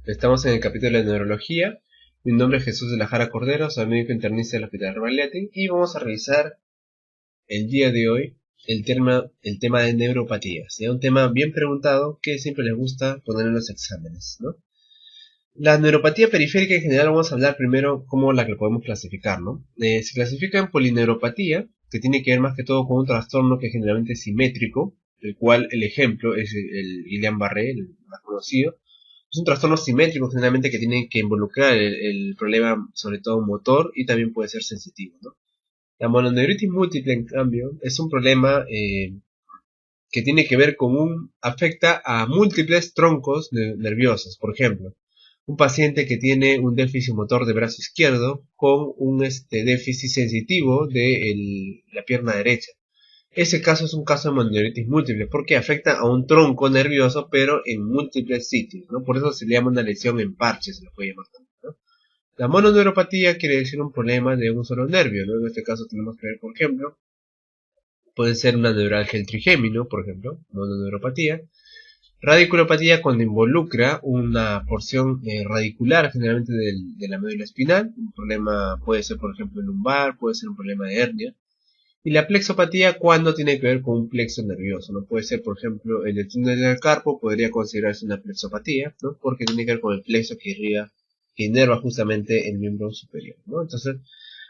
Estamos en el capítulo de neurología. Mi nombre es Jesús de la Jara Cordero, soy médico internista del Hospital Revalete y vamos a revisar el día de hoy el tema de neuropatías. Es un tema bien preguntado que siempre les gusta poner en los exámenes, ¿no? La neuropatía periférica en general vamos a hablar primero cómo la que podemos clasificar, ¿no? Se clasifica en polineuropatía, que tiene que ver más que todo con un trastorno que generalmente es simétrico, el cual el ejemplo es el Guillain-Barré, el más conocido. Es un trastorno simétrico generalmente que tiene que involucrar el problema sobre todo motor y también puede ser sensitivo, ¿no? La mononeuritis múltiple, en cambio, es un problema que tiene que ver con afecta a múltiples troncos nerviosos. Por ejemplo, un paciente que tiene un déficit motor de brazo izquierdo con un déficit sensitivo de la pierna derecha. Ese caso es un caso de mononeuritis múltiple porque afecta a un tronco nervioso pero en múltiples sitios, ¿no? Por eso se le llama una lesión en parche, se lo puede llamar también, ¿no? La mononeuropatía quiere decir un problema de un solo nervio, ¿no? En este caso tenemos que ver, por ejemplo, puede ser una neuralgia del trigémino, por ejemplo, mononeuropatía. Radiculopatía cuando involucra una porción radicular generalmente de la médula espinal, un problema puede ser por ejemplo lumbar, puede ser un problema de hernia. Y la plexopatía cuando tiene que ver con un plexo nervioso, ¿no? Puede ser, por ejemplo, el túnel del carpo podría considerarse una plexopatía, ¿no? Porque tiene que ver con el plexo que inerva justamente el miembro superior, ¿no? Entonces,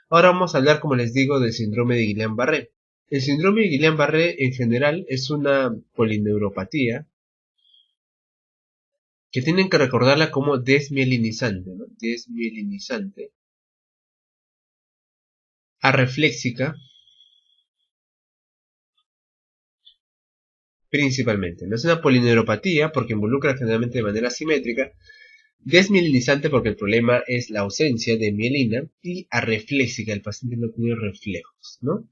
ahora vamos a hablar, como les digo, del síndrome de Guillain-Barré. El síndrome de Guillain-Barré en general es una polineuropatía que tienen que recordarla como desmielinizante, ¿no? Desmielinizante, arrefléxica, principalmente. No es una polineuropatía porque involucra generalmente de manera simétrica, desmielinizante porque el problema es la ausencia de mielina y arrefléxica, el paciente no tiene reflejos, ¿no?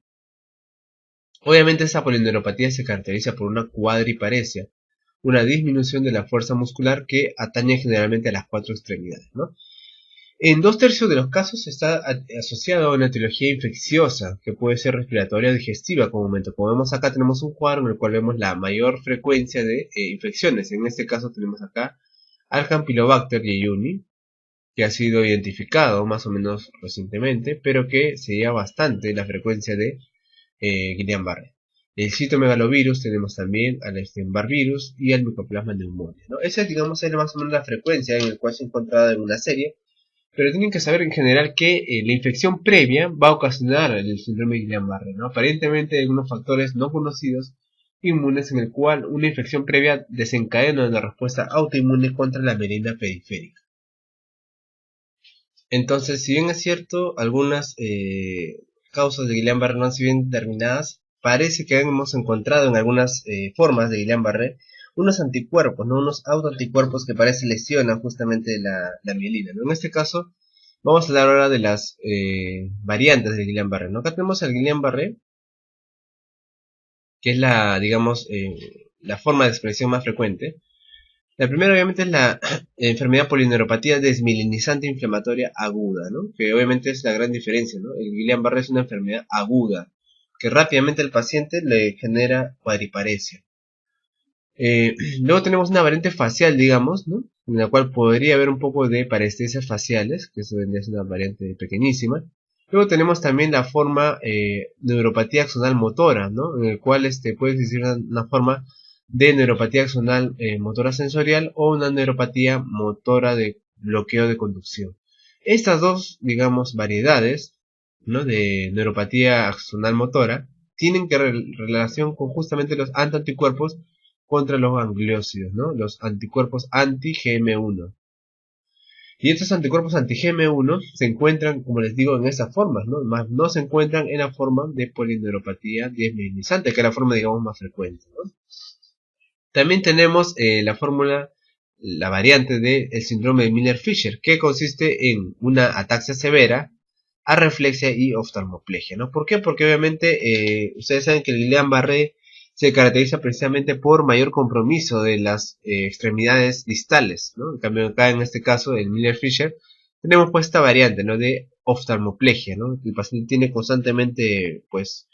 Obviamente esa polineuropatía se caracteriza por una cuadriparesia, una disminución de la fuerza muscular que atañe generalmente a las cuatro extremidades, ¿no? En 2/3 de los casos está asociado a una etiología infecciosa, que puede ser respiratoria o digestiva comúnmente. Como vemos acá tenemos un cuadro en el cual vemos la mayor frecuencia de infecciones. En este caso tenemos acá al Campylobacter jejuni, que ha sido identificado más o menos recientemente, pero que se lleva bastante la frecuencia de Guillain-Barré. El citomegalovirus tenemos también al Epstein-Barr virus y al Mycoplasma pneumoniae, ¿no? Esa, digamos, es más o menos la frecuencia en la cual se ha encontrado en una serie, pero tienen que saber en general que la infección previa va a ocasionar el síndrome de Guillain-Barré, ¿no? Aparentemente hay algunos factores no conocidos inmunes en el cual una infección previa desencadena una respuesta autoinmune contra la mielina periférica. Entonces, si bien es cierto, algunas causas de Guillain-Barré no han sido bien determinadas, parece que hemos encontrado en algunas formas de Guillain-Barré unos anticuerpos, ¿no? Unos autoanticuerpos que parece lesionan justamente la mielina, ¿no? En este caso, vamos a hablar ahora de las variantes de Guillain-Barré, ¿no? Acá tenemos el Guillain-Barré, que es digamos, la forma de expresión más frecuente. La primera obviamente es la enfermedad polineuropatía desmielinizante inflamatoria aguda, ¿no? Que obviamente es la gran diferencia, ¿no? El Guillain-Barré es una enfermedad aguda que rápidamente al paciente le genera cuadriparesia. Luego tenemos una variante facial, digamos, ¿no? En la cual podría haber un poco de parestesias faciales, que eso vendría a ser una variante pequeñísima. Luego tenemos también la forma neuropatía axonal motora, ¿no? En el cual puede existir una forma de neuropatía axonal motora sensorial o una neuropatía motora de bloqueo de conducción. Estas dos, digamos, variedades, ¿no? De neuropatía axonal motora tienen que relación con justamente los anticuerpos contra los gangliósidos, ¿no? Los anticuerpos anti-GM1. Y estos anticuerpos anti-GM1 se encuentran, como les digo, en esas formas, ¿no? Más no se encuentran en la forma de polineuropatía desmielinizante, que es la forma, digamos, más frecuente, ¿no? También tenemos la variante del síndrome de Miller-Fisher, que consiste en una ataxia severa, arreflexia y oftalmoplegia, ¿no? ¿Por qué? Porque obviamente ustedes saben que el Guillain-Barré se caracteriza precisamente por mayor compromiso de las extremidades distales, ¿no? En cambio acá en este caso, el Miller-Fisher, tenemos pues esta variante, ¿no? De oftalmoplegia, ¿no? El paciente tiene constantemente pues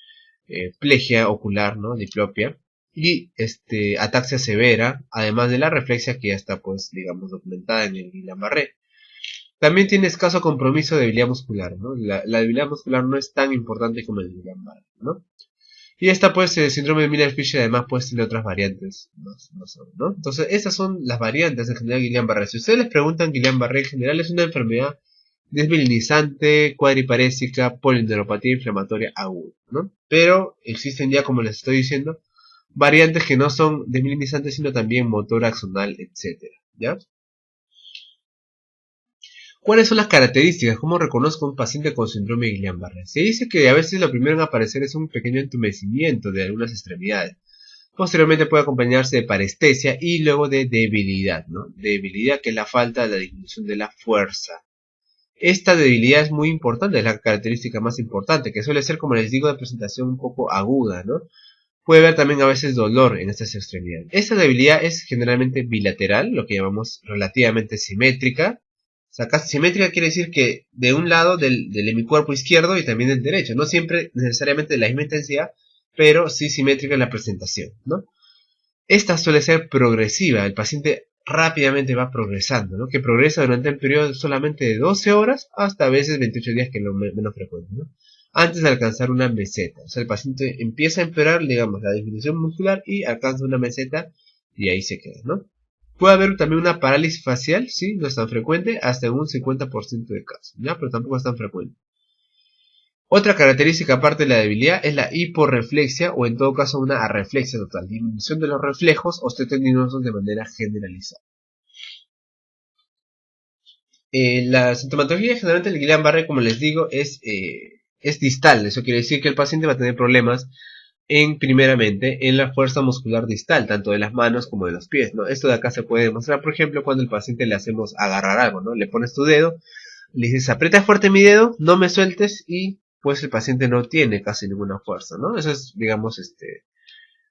plegia ocular, ¿no? Diplopia. y ataxia severa, además de la reflexia que ya está, pues, digamos, documentada en el Guillain-Barré. También tiene escaso compromiso de debilidad muscular, ¿no? La debilidad muscular no es tan importante como el Guillain-Barré, ¿no? Y esta, pues, el síndrome de Miller-Fisher además, pues, tiene otras variantes, ¿no? Entonces, estas son las variantes en general de Guillain-Barré. Si ustedes les preguntan, Guillain-Barré en general es una enfermedad desmielinizante, cuadriparésica, polineuropatía inflamatoria aguda, ¿no? Pero existen ya, como les estoy diciendo, variantes que no son desmielinizantes, sino también motor axonal, etcétera, ¿ya? ¿Cuáles son las características? ¿Cómo reconozco un paciente con síndrome de Guillain-Barré? Se dice que a veces lo primero en aparecer es un pequeño entumecimiento de algunas extremidades. Posteriormente puede acompañarse de parestesia y luego de debilidad, ¿no? Debilidad, que es la falta de la disminución de la fuerza. Esta debilidad es muy importante, es la característica más importante, que suele ser, como les digo, de presentación un poco aguda, ¿no? Puede haber también a veces dolor en estas extremidades. Esta debilidad es generalmente bilateral, lo que llamamos relativamente simétrica. O sea, casi simétrica quiere decir que de un lado del hemicuerpo izquierdo y también del derecho. No siempre necesariamente de la misma intensidad, pero sí simétrica en la presentación, ¿no? Esta suele ser progresiva. El paciente rápidamente va progresando, ¿no? Que progresa durante el periodo solamente de 12 horas hasta a veces 28 días, que es lo menos frecuente, ¿no? Antes de alcanzar una meseta. O sea, el paciente empieza a empeorar, digamos, la disminución muscular y alcanza una meseta y ahí se queda, ¿no? Puede haber también una parálisis facial, sí, no es tan frecuente, hasta en un 50% de casos, ¿ya? Pero tampoco es tan frecuente. Otra característica aparte de la debilidad es la hiporreflexia o en todo caso una arreflexia total, disminución de los reflejos osteotendinosos de manera generalizada. La sintomatología generalmente del Guillain-Barré, como les digo, es distal. Eso quiere decir que el paciente va a tener problemas primeramente en la fuerza muscular distal, tanto de las manos como de los pies, ¿no? Esto de acá se puede demostrar, por ejemplo, cuando al paciente le hacemos agarrar algo, ¿no? Le pones tu dedo, le dices, aprieta fuerte mi dedo, no me sueltes, y pues el paciente no tiene casi ninguna fuerza, ¿no? Eso es, digamos,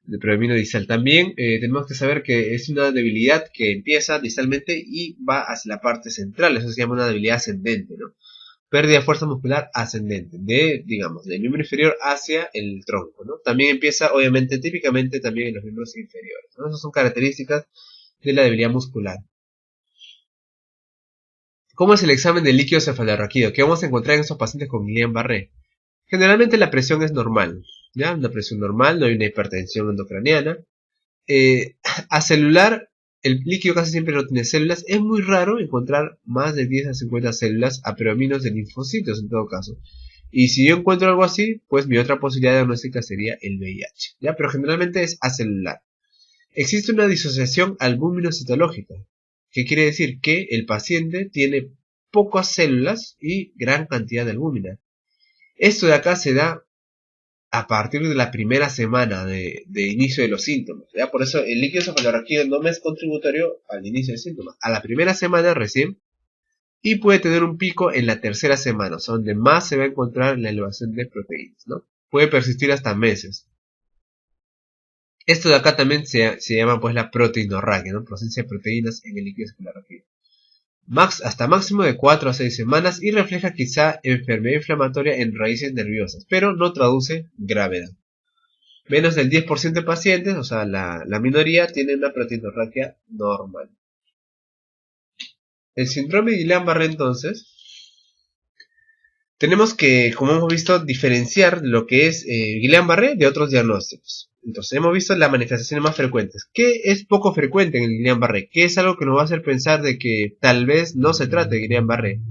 de predomino distal. También tenemos que saber que es una debilidad que empieza distalmente y va hacia la parte central. Eso se llama una debilidad ascendente, ¿no? Pérdida de fuerza muscular ascendente, digamos, del miembro inferior hacia el tronco, ¿no? También empieza, obviamente, típicamente también en los miembros inferiores, ¿no? Esas son características de la debilidad muscular. ¿Cómo es el examen del líquido cefalorraquídeo? ¿Qué vamos a encontrar en estos pacientes con Guillain-Barré? Generalmente la presión es normal, ¿ya? Una presión normal, no hay una hipertensión endocraniana. Acelular, el líquido casi siempre no tiene células. Es muy raro encontrar más de 10 a 50 células a predominos de linfocitos en todo caso. Y si yo encuentro algo así, pues mi otra posibilidad diagnóstica sería el VIH, ¿ya? Pero generalmente es acelular. Existe una disociación albúmino-citológica, que quiere decir que el paciente tiene pocas células y gran cantidad de albúmina. Esto de acá se da a partir de la primera semana de inicio de los síntomas, ¿ya? Por eso el líquido cefalorraquídeo no me es contributorio al inicio de síntomas, a la primera semana recién, y puede tener un pico en la tercera semana, o sea, donde más se va a encontrar la elevación de proteínas, ¿no? Puede persistir hasta meses. Esto de acá también se llama, pues, la proteinorragia, ¿no? Presencia de proteínas en el líquido cefalorraquídeo. Hasta máximo de 4 a 6 semanas, y refleja quizá enfermedad inflamatoria en raíces nerviosas, pero no traduce gravedad. Menos del 10% de pacientes, o sea, la minoría, tienen una proteinorragia normal. El síndrome de Guillain-Barré, entonces, tenemos que, como hemos visto, diferenciar lo que es Guillain-Barré de otros diagnósticos. Entonces, hemos visto las manifestaciones más frecuentes. ¿Qué es poco frecuente en el Guillain-Barré? ¿Qué es algo que nos va a hacer pensar de que tal vez no se trate de Guillain-Barré?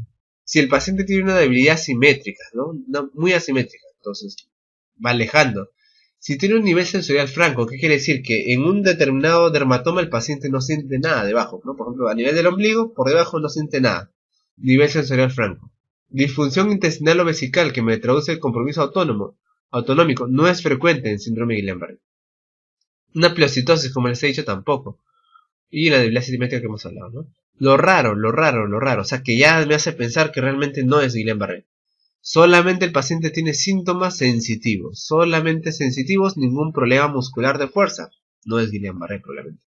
Si el paciente tiene una debilidad simétrica, ¿no? Muy asimétrica, entonces va alejando. Si tiene un nivel sensorial franco, ¿qué quiere decir? Que en un determinado dermatoma el paciente no siente nada debajo, ¿no? Por ejemplo, a nivel del ombligo, por debajo no siente nada. Nivel sensorial franco. Disfunción intestinal o vesical, que me traduce el compromiso autonómico, no es frecuente en síndrome de Guillain-Barré. Una pleocitosis, como les he dicho, tampoco. Y la debilidad simétrica que hemos hablado, ¿no? Lo raro, o sea, que ya me hace pensar que realmente no es Guillain-Barré. Solamente el paciente tiene síntomas sensitivos, solamente sensitivos, ningún problema muscular de fuerza. No es Guillain-Barré probablemente.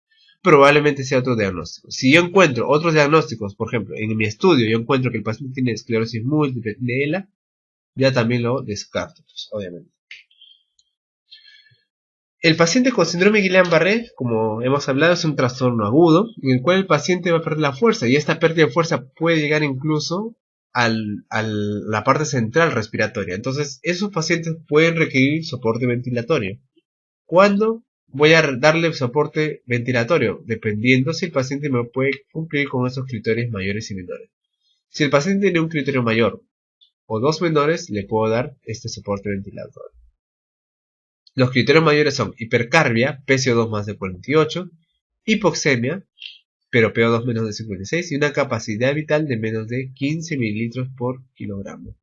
Probablemente sea otro diagnóstico. Si yo encuentro otros diagnósticos, por ejemplo, en mi estudio yo encuentro que el paciente tiene esclerosis múltiple de ELA, ya también lo descarto, pues, obviamente. El paciente con síndrome de Guillain-Barré, como hemos hablado, es un trastorno agudo en el cual el paciente va a perder la fuerza y esta pérdida de fuerza puede llegar incluso a la parte central respiratoria. Entonces, esos pacientes pueden requerir soporte ventilatorio. ¿Cuándo voy a darle soporte ventilatorio? Dependiendo si el paciente me puede cumplir con esos criterios mayores y menores. Si el paciente tiene un criterio mayor o dos menores, le puedo dar este soporte ventilatorio. Los criterios mayores son hipercarbia, PCO2 más de 48, hipoxemia, pero PO2 menos de 56 y una capacidad vital de menos de 15 mililitros por kilogramo.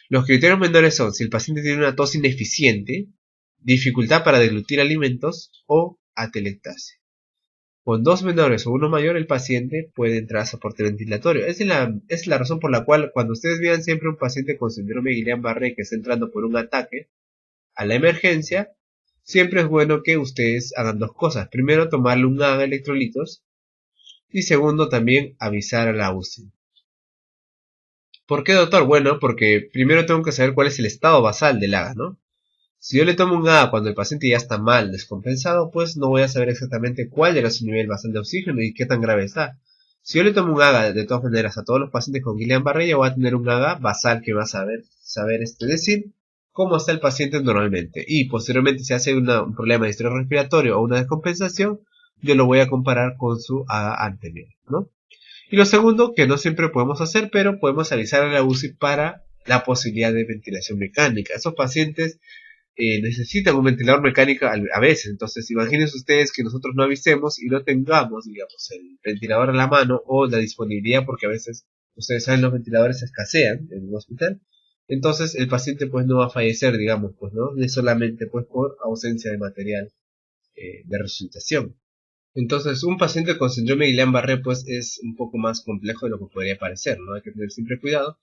Los criterios menores son si el paciente tiene una tos ineficiente, dificultad para deglutir alimentos o atelectasia. Con dos menores o uno mayor, el paciente puede entrar a soporte ventilatorio. Esa es la razón por la cual cuando ustedes vean siempre un paciente con síndrome de Guillain-Barré que está entrando por un ataque a la emergencia, siempre es bueno que ustedes hagan dos cosas. Primero, tomarle un AGA electrolitos y segundo, también avisar a la UCI. ¿Por qué, doctor? Bueno, porque primero tengo que saber cuál es el estado basal del AGA, ¿no? Si yo le tomo un AGA cuando el paciente ya está mal, descompensado, pues no voy a saber exactamente cuál era su nivel basal de oxígeno y qué tan grave está. Si yo le tomo un AGA de todas maneras a todos los pacientes con Guillain-Barré, ya voy a tener un AGA basal que va a saber decir cómo está el paciente normalmente. Y posteriormente si hace un problema de estrés respiratorio o una descompensación, yo lo voy a comparar con su AGA anterior, ¿no? Y lo segundo, que no siempre podemos hacer, pero podemos avisar a la UCI para la posibilidad de ventilación mecánica. Esos pacientes necesitan un ventilador mecánico a veces. Entonces, imagínense ustedes que nosotros no avisemos y no tengamos, digamos, el ventilador a la mano o la disponibilidad, porque a veces, ustedes saben, los ventiladores escasean en un hospital. Entonces, el paciente pues no va a fallecer, digamos, pues, ¿no? Es solamente pues por ausencia de material de resucitación. Entonces, un paciente con síndrome de Guillain-Barré pues es un poco más complejo de lo que podría parecer, ¿no? Hay que tener siempre cuidado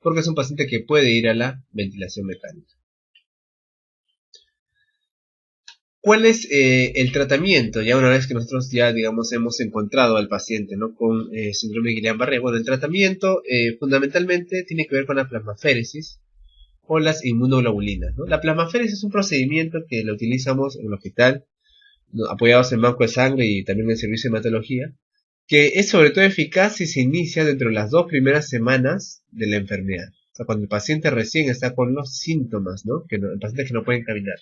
porque es un paciente que puede ir a la ventilación mecánica. ¿Cuál es el tratamiento? Ya una vez que nosotros ya, digamos, hemos encontrado al paciente, ¿no? Con síndrome de Guillain-Barré. Bueno, el tratamiento fundamentalmente tiene que ver con la plasmaféresis o las inmunoglobulinas, ¿no? La plasmaféresis es un procedimiento que lo utilizamos en el hospital, ¿no? Apoyados en banco de sangre y también en el servicio de hematología, que es sobre todo eficaz si se inicia dentro de las 2 primeras semanas de la enfermedad. O sea, cuando el paciente recién está con los síntomas, ¿no? El paciente que no puede caminar.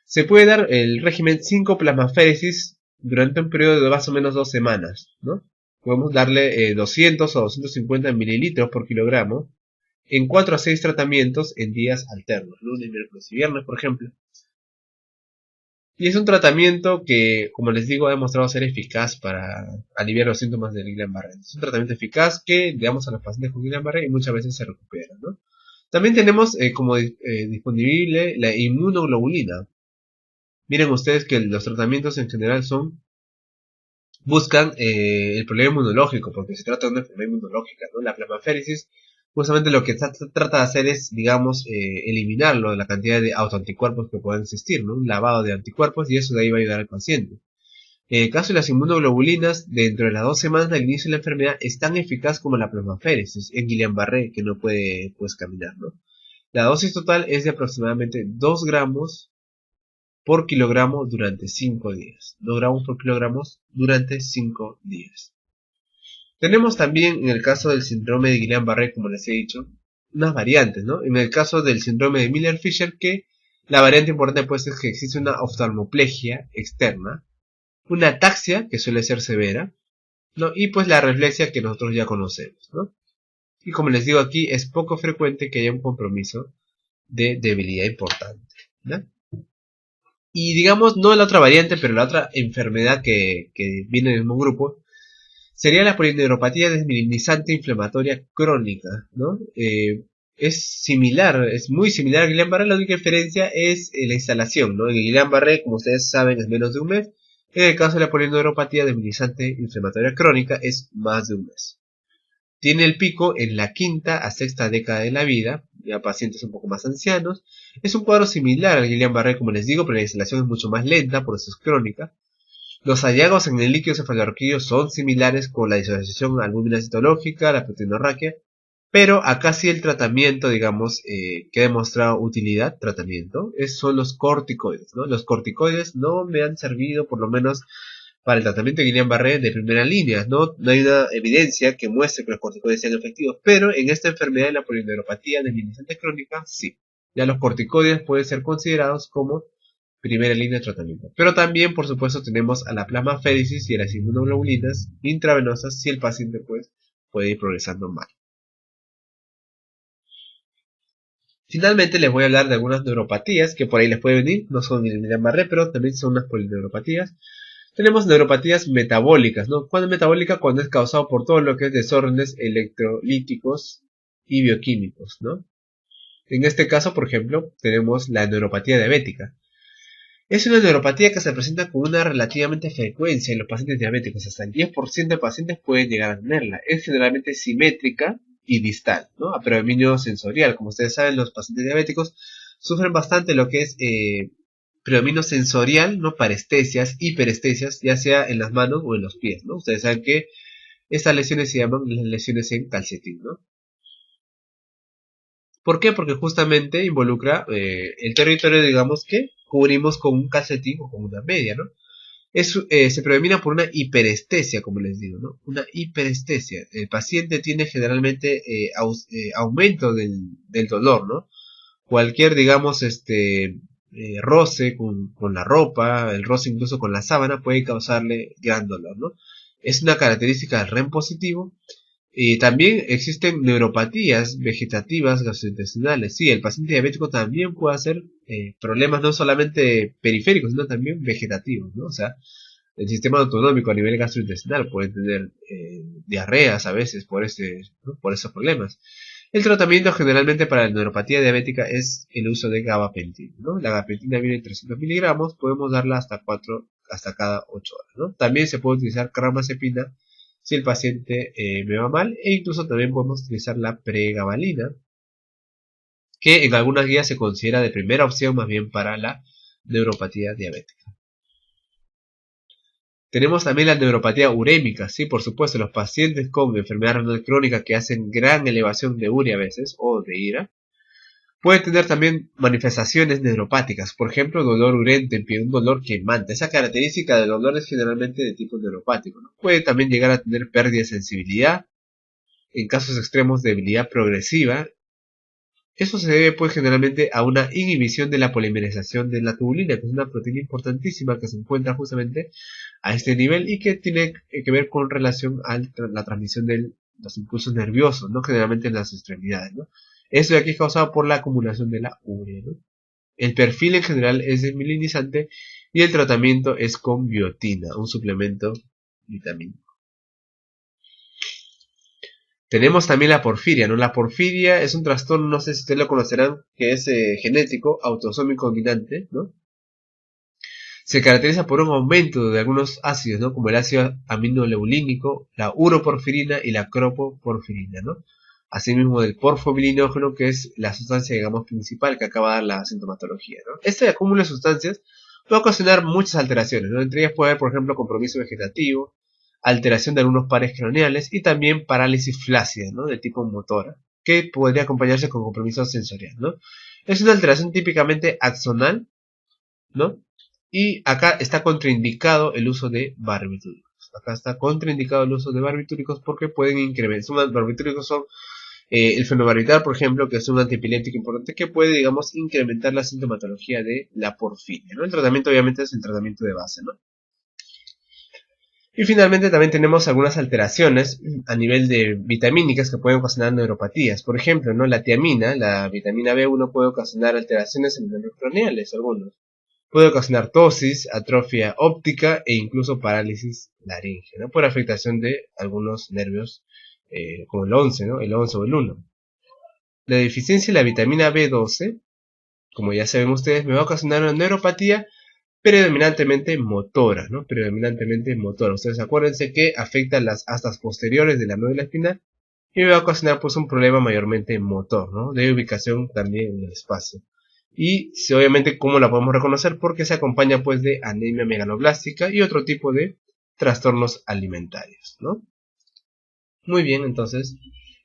Se puede dar el régimen 5 plasmaféresis durante un periodo de más o menos 2 semanas, ¿no? Podemos darle 200 o 250 mililitros por kilogramo en 4 a 6 tratamientos en días alternos, lunes, miércoles y viernes, por ejemplo. Y es un tratamiento que, como les digo, ha demostrado ser eficaz para aliviar los síntomas de Guillain-Barré. Es un tratamiento eficaz que le damos a los pacientes con Guillain-Barré y muchas veces se recuperan, ¿no? También tenemos como disponible la inmunoglobulina. Miren ustedes que los tratamientos en general buscan el problema inmunológico, porque se trata de una enfermedad inmunológica, ¿no? La plasmaféresis, justamente lo que trata de hacer es, digamos, eliminarlo de la cantidad de autoanticuerpos que puedan existir, ¿no? Un lavado de anticuerpos y eso de ahí va a ayudar al paciente. En el caso de las inmunoglobulinas, dentro de las 2 semanas del inicio de la enfermedad, es tan eficaz como la plasmaféresis en Guillain-Barré, que no puede, pues, caminar, ¿no? La dosis total es de aproximadamente 2 gramos por kilogramo durante 5 días. 2 gramos por kilogramo durante 5 días. Tenemos también, en el caso del síndrome de Guillain-Barré, como les he dicho, unas variantes, ¿no? En el caso del síndrome de Miller-Fisher, que la variante importante pues es que existe una oftalmoplegia externa, una ataxia, que suele ser severa, ¿no? Y pues la reflexia que nosotros ya conocemos, ¿no? Y como les digo aquí, es poco frecuente que haya un compromiso de debilidad importante, ¿no? Y digamos, no la otra variante, pero la otra enfermedad que viene en el mismo grupo, sería la polineuropatía desmielinizante inflamatoria crónica, ¿no? Es similar, es muy similar a Guillain-Barré, la única diferencia es la instalación, ¿no? En Guillain-Barré, como ustedes saben, es menos de un mes. En el caso de la polineuropatía desmielinizante inflamatoria crónica es más de un mes. Tiene el pico en la quinta a sexta década de la vida, ya pacientes un poco más ancianos. Es un cuadro similar al Guillain-Barré, como les digo, pero la instalación es mucho más lenta, por eso es crónica. Los hallazgos en el líquido cefalorraquídeo son similares con la disociación albúmina citológica, la proteinorraquia, Pero acá sí el tratamiento, digamos, que ha demostrado utilidad, son los corticoides, ¿no? Los corticoides no me han servido, por lo menos, para el tratamiento de Guillain-Barré de primera línea, ¿no? No hay una evidencia que muestre que los corticoides sean efectivos, pero en esta enfermedad de la polineuropatía desminimizante crónica, sí. Ya los corticoides pueden ser considerados como primera línea de tratamiento. Pero también, por supuesto, tenemos a la plasmaféresis y a las inmunoglobulinas intravenosas si el paciente, pues, puede ir progresando mal. Finalmente les voy a hablar de algunas neuropatías que por ahí les puede venir, no son Guillain-Barré, pero también son unas polineuropatías. Tenemos neuropatías metabólicas, ¿no? ¿Cuándo es metabólica? Cuando es causado por todo lo que es desórdenes electrolíticos y bioquímicos, ¿no? En este caso, por ejemplo, tenemos la neuropatía diabética. Es una neuropatía que se presenta con una relativamente frecuencia en los pacientes diabéticos. Hasta el 10% de pacientes pueden llegar a tenerla. Es generalmente simétrica y distal, ¿no? A predominio sensorial. Como ustedes saben, los pacientes diabéticos sufren bastante lo que es predominio sensorial, ¿no? Parestesias, hiperestesias, ya sea en las manos o en los pies, ¿no? Ustedes saben que estas lesiones se llaman las lesiones en calcetín, ¿no? ¿Por qué? Porque justamente involucra el territorio, digamos, que cubrimos con un calcetín o con una media, ¿no? Se predomina por una hiperestesia, como les digo, ¿no? Una hiperestesia. El paciente tiene generalmente aumento del dolor, ¿no? Cualquier, digamos, roce con la ropa, el roce incluso con la sábana puede causarle gran dolor, ¿no? Es una característica del REM positivo. Y también existen neuropatías vegetativas gastrointestinales. Sí, el paciente diabético también puede hacer problemas no solamente periféricos, sino también vegetativos, ¿no? O sea, el sistema autonómico a nivel gastrointestinal puede tener diarreas a veces ¿no? por esos problemas. El tratamiento generalmente para la neuropatía diabética es el uso de gabapentina, ¿no? La gabapentina viene en 300 miligramos, podemos darla hasta cada 8 horas, ¿no? También se puede utilizar carbamazepina si el paciente me va mal, e incluso también podemos utilizar la pregabalina, que en algunas guías se considera de primera opción más bien para la neuropatía diabética. Tenemos también la neuropatía urémica, sí, por supuesto, los pacientes con enfermedad renal crónica que hacen gran elevación de urea a veces, o de ira, pueden tener también manifestaciones neuropáticas, por ejemplo, dolor urente en pie, un dolor quemante. Esa característica del dolor es generalmente de tipo neuropático, ¿no? Puede también llegar a tener pérdida de sensibilidad, en casos extremos debilidad progresiva. Eso se debe pues generalmente a una inhibición de la polimerización de la tubulina, que es una proteína importantísima que se encuentra justamente a este nivel y que tiene que ver con relación a la transmisión de los impulsos nerviosos, ¿no? Generalmente en las extremidades, ¿no? Esto de aquí es causado por la acumulación de la urea, ¿no? El perfil en general es desmilinizante y el tratamiento es con biotina, un suplemento vitamínico. Tenemos también la porfiria, ¿no? La porfiria es un trastorno, no sé si ustedes lo conocerán, que es genético, autosómico dominante, ¿no? Se caracteriza por un aumento de algunos ácidos, ¿no? Como el ácido aminoleulínico, la uroporfirina y la cropoporfirina, ¿no? Asimismo del porfobilinógeno, que es la sustancia, digamos, principal que acaba de dar la sintomatología, ¿no? Este acúmulo de sustancias puede ocasionar muchas alteraciones, ¿no? Entre ellas puede haber, por ejemplo, compromiso vegetativo, alteración de algunos pares craneales y también parálisis flácida, ¿no? De tipo motora, que podría acompañarse con compromiso sensorial, ¿no? Es una alteración típicamente axonal, ¿no? Y acá está contraindicado el uso de barbitúricos. Acá está contraindicado el uso de barbitúricos porque pueden incrementar. Barbitúricos son el fenobarbital, por ejemplo, que es un antiepiléptico importante que puede, digamos, incrementar la sintomatología de la porfiria, ¿no? El tratamiento obviamente es el tratamiento de base, ¿no? Y finalmente también tenemos algunas alteraciones a nivel de vitamínicas que pueden ocasionar neuropatías. Por ejemplo, ¿no? La tiamina, la vitamina B1 puede ocasionar alteraciones en los nervios craneales, algunos. Puede ocasionar tosis, atrofia óptica e incluso parálisis laringea, ¿no? Por afectación de algunos nervios como el 11, ¿no? El 11 o el 1. La deficiencia de la vitamina B12, como ya saben ustedes, me va a ocasionar una neuropatía predominantemente motora, ¿no? Predominantemente motora. Ustedes acuérdense que afecta las astas posteriores de la médula espinal y me va a ocasionar pues un problema mayormente motor, ¿no? De ubicación también en el espacio. Y obviamente, ¿cómo la podemos reconocer? Porque se acompaña pues de anemia megaloblástica y otro tipo de trastornos alimentarios, ¿no? Muy bien, entonces,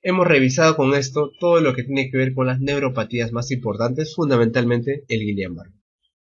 Hemos revisado con esto todo lo que tiene que ver con las neuropatías más importantes, fundamentalmente el Guillain-Barré.